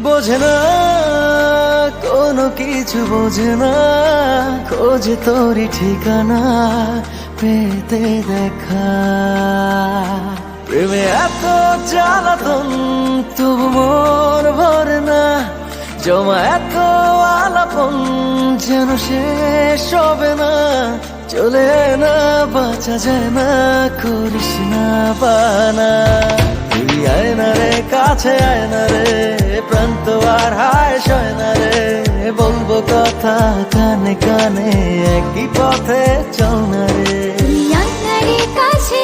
বোঝে না কোনো কিছু, বোঝে না খোঁজে তোরই ঠিকানা পেতে দেখা। প্রেমে এত জ্বালাতন তবু মন ভরে না, জমা এত আলাপন যেন শেষ হবে না। চলে না বাঁচা যায় না, করিস না বানা। তুই আয় না রে কাছে, আয় না রে প্রান্ত আর হায় সয় না রে। বলবো কথা কানে কানে, একই পথে চল না রে। তুই আয় না রে কাছে